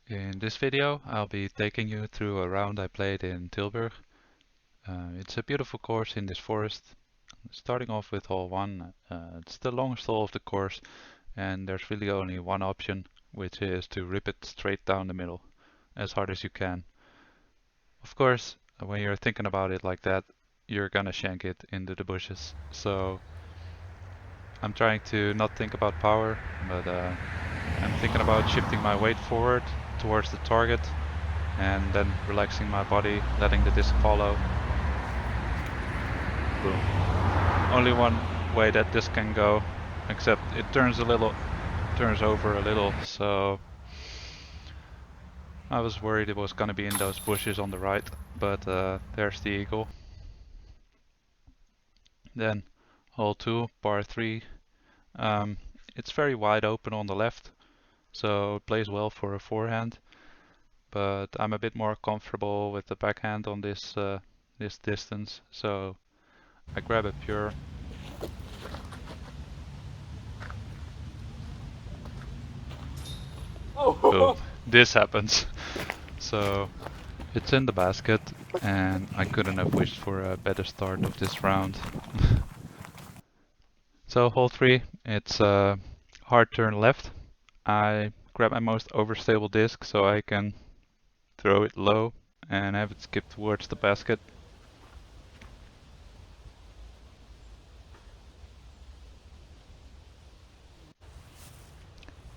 In this video, I'll be taking you through a round I played in Tilburg. It's a beautiful course in this forest. Starting off with hole 1, it's the longest hole of the course, and there's really only one option, which is to rip it straight down the middle, as hard as you can. Of course, when you're thinking about it like that, you're gonna shank it into the bushes. So I'm trying to not think about power, but I'm thinking about shifting my weight forward towards the target and then relaxing my body, letting the disc follow. Boom. Only one way that this can go, except it turns over a little, so I was worried it was gonna be in those bushes on the right, but there's the eagle. Then hole 2, par 3. It's very wide open on the left, so it plays well for a forehand, but I'm a bit more comfortable with the backhand on this distance, so I grab a pure. Boom. This happens. So it's in the basket, and I couldn't have wished for a better start of this round. So hole 3, it's a hard turn left. I grab my most overstable disc so I can throw it low and have it skip towards the basket.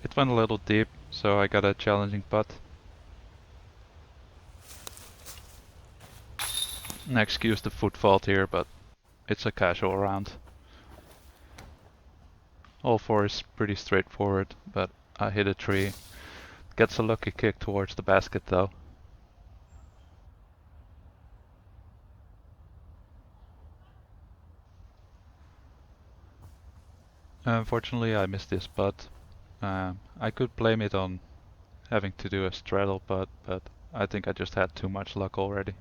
It went a little deep, so I got a challenging putt. Excuse the foot fault here, but it's a casual round. Hole 4 is pretty straightforward, but I hit a tree. Gets a lucky kick towards the basket though. Unfortunately, I missed this putt. I could blame it on having to do a straddle putt, but I think I just had too much luck already.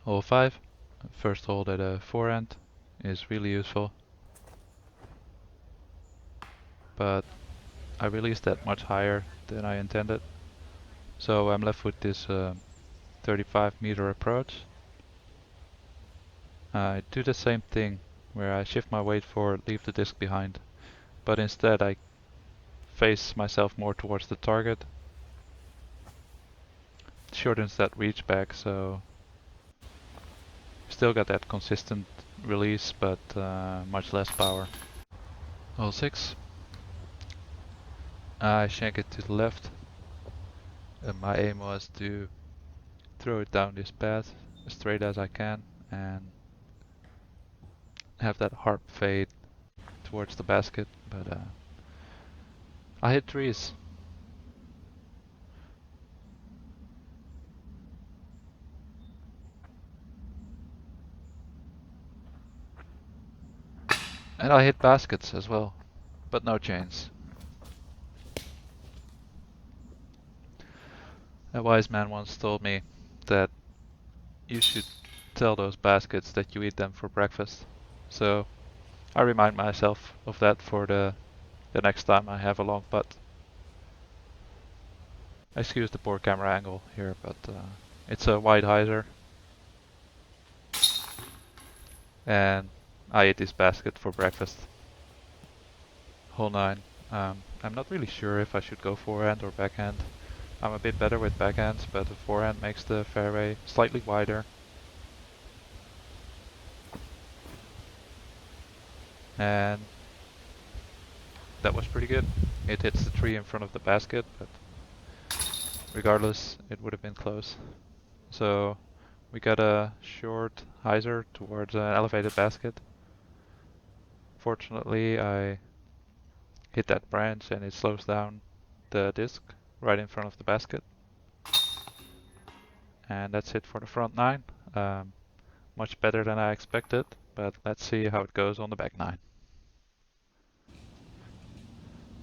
Hole 5, first hole at a forehand, is really useful. But I released that much higher than I intended. So I'm left with this 35-meter approach. I do the same thing, where I shift my weight forward, leave the disc behind. But instead I face myself more towards the target. It shortens that reach back, so still got that consistent release, but much less power. Hole 6. I shank it to the left. My aim was to throw it down this path as straight as I can and have that harp fade towards the basket, but I hit trees. And I hit baskets as well, but no chains. A wise man once told me that you should tell those baskets that you eat them for breakfast. So I remind myself of that for the next time I have a long putt. Excuse the poor camera angle here, but it's a wide hyzer. And I ate this basket for breakfast. Hole 9. I'm not really sure if I should go forehand or backhand. I'm a bit better with backhands, but the forehand makes the fairway slightly wider. And that was pretty good. It hits the tree in front of the basket, but regardless, it would have been close. So we got a short hyzer towards an elevated basket. Fortunately, I hit that branch and it slows down the disc right in front of the basket. And that's it for the front 9. Much better than I expected, but let's see how it goes on the back 9.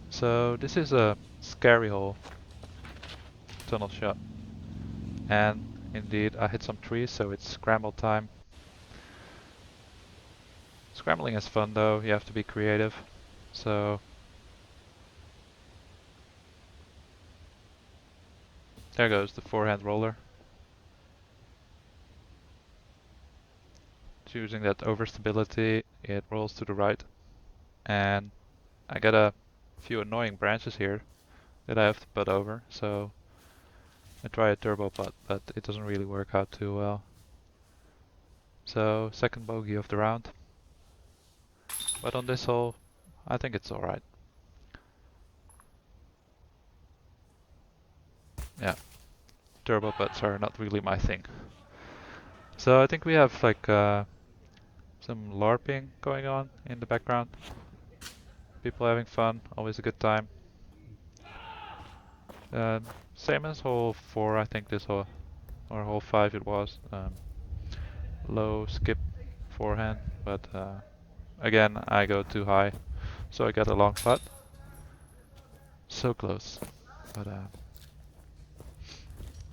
So this is a scary hole, tunnel shot, and Indeed, I hit some trees, so it's scramble time. Scrambling is fun though, you have to be creative. So there goes the forehand roller. Choosing that overstability, it rolls to the right. And I got a few annoying branches here that I have to putt over, so I try a turbo putt, but it doesn't really work out too well. So second bogey of the round. But on this hole, I think it's alright. Yeah, turbo putts are not really my thing. So I think we have like some LARPing going on in the background. People having fun, always a good time. Same as hole 4, I think this hole, or hole 5 it was. Low skip forehand, but again I go too high, so I get a long putt. So close, but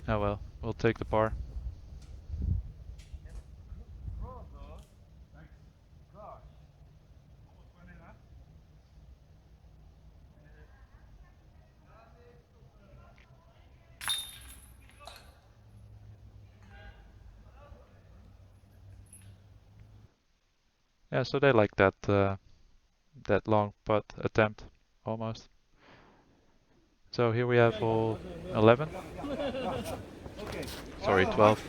oh well, we'll take the par. Yeah, so they like that long putt attempt, almost. So here we have hole 11. Sorry, 12.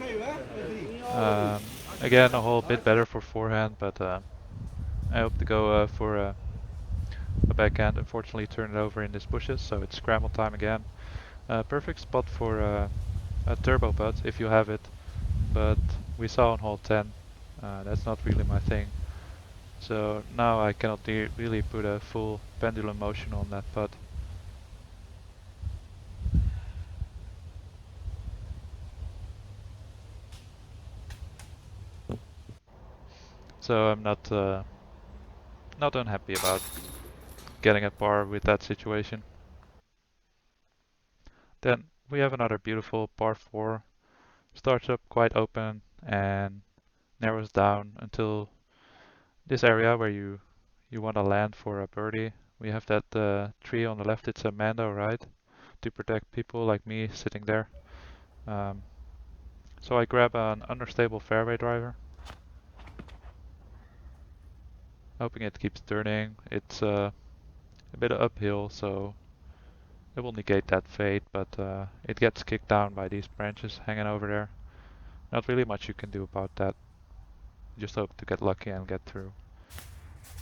Again, a whole bit better for forehand, but I hope to go for a backhand. Unfortunately, turn it over in these bushes, so it's scramble time again. Perfect spot for a turbo putt if you have it, but we saw on hole 10 that's not really my thing. So now I cannot really put a full pendulum motion on that putt. So I'm not unhappy about getting a par with that situation. Then we have another beautiful par 4. Starts up quite open and narrows down until this area where you want to land for a birdie. We have that tree on the left, it's a Mando, right? To protect people like me sitting there. Um, so I grab an understable fairway driver, hoping it keeps turning. It's a bit uphill, so it will negate that fade, but it gets kicked down by these branches hanging over there. Not really much you can do about that. Just hope to get lucky and get through.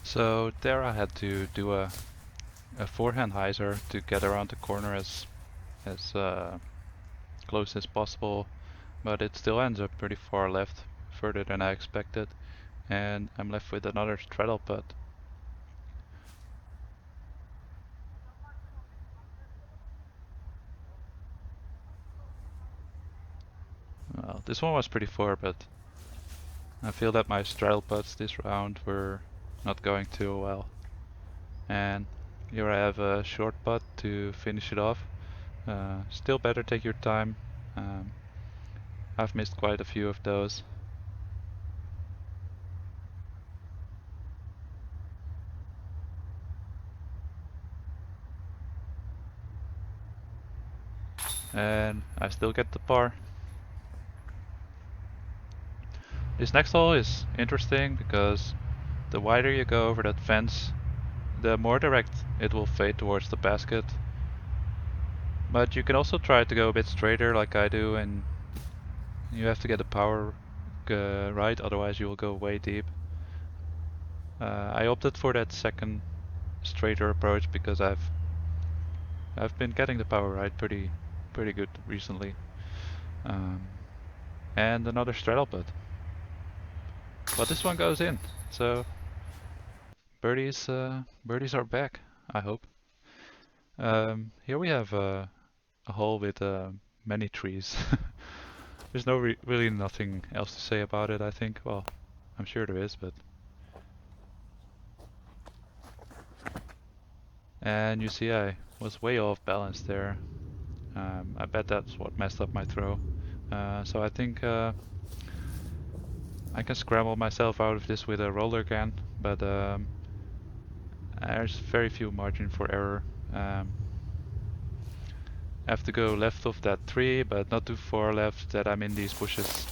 So there I had to do a forehand hyzer to get around the corner as close as possible, but it still ends up pretty far left, further than I expected, and I'm left with another straddle putt. Well, this one was pretty far, but I feel that my straddle putts this round were not going too well. And here I have a short putt to finish it off. Still better take your time. I've missed quite a few of those. And I still get the par. This next hole is interesting because the wider you go over that fence, the more direct it will fade towards the basket. But you can also try to go a bit straighter like I do, and you have to get the power right, otherwise you will go way deep. I opted for that second straighter approach because I've been getting the power right pretty good recently. And another straddle putt. But this one goes in, so birdies are back, I hope. Here we have a hole with many trees. There's really nothing else to say about it, I think. Well, I'm sure there is, but... And you see I was way off balance there. I bet that's what messed up my throw. So I think I can scramble myself out of this with a roller again, but there's very few margin for error. I have to go left of that tree, but not too far left that I'm in these bushes.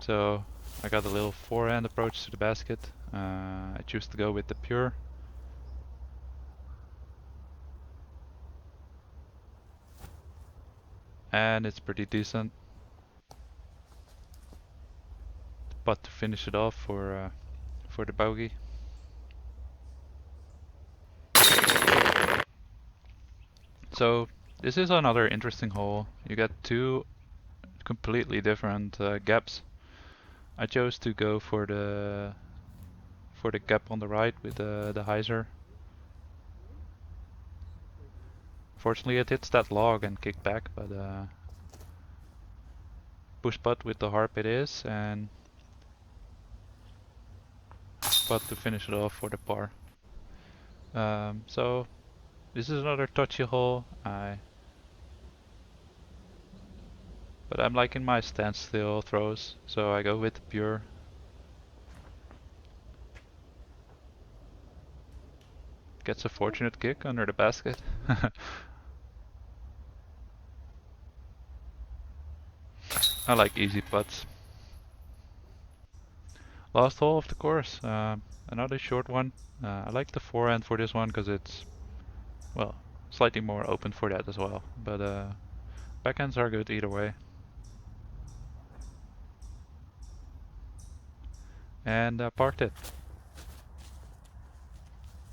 So I got a little forehand approach to the basket. I choose to go with the pure. And it's pretty decent. But to finish it off for the bogey. So this is another interesting hole. You get two completely different gaps. I chose to go for the gap on the right with the hyzer. Fortunately it hits that log and kicked back, but push putt with the harp it is, and putt to finish it off for the par. So this is another touchy hole. But I'm liking my standstill throws, so I go with the pure. Gets a fortunate kick under the basket. I like easy putts. Last hole of the course, another short one. I like the forehand for this one because it's, well, slightly more open for that as well. But backhands are good either way. And parked it.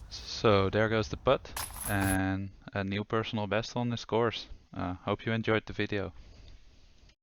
So there goes the putt and a new personal best on this course. Hope you enjoyed the video.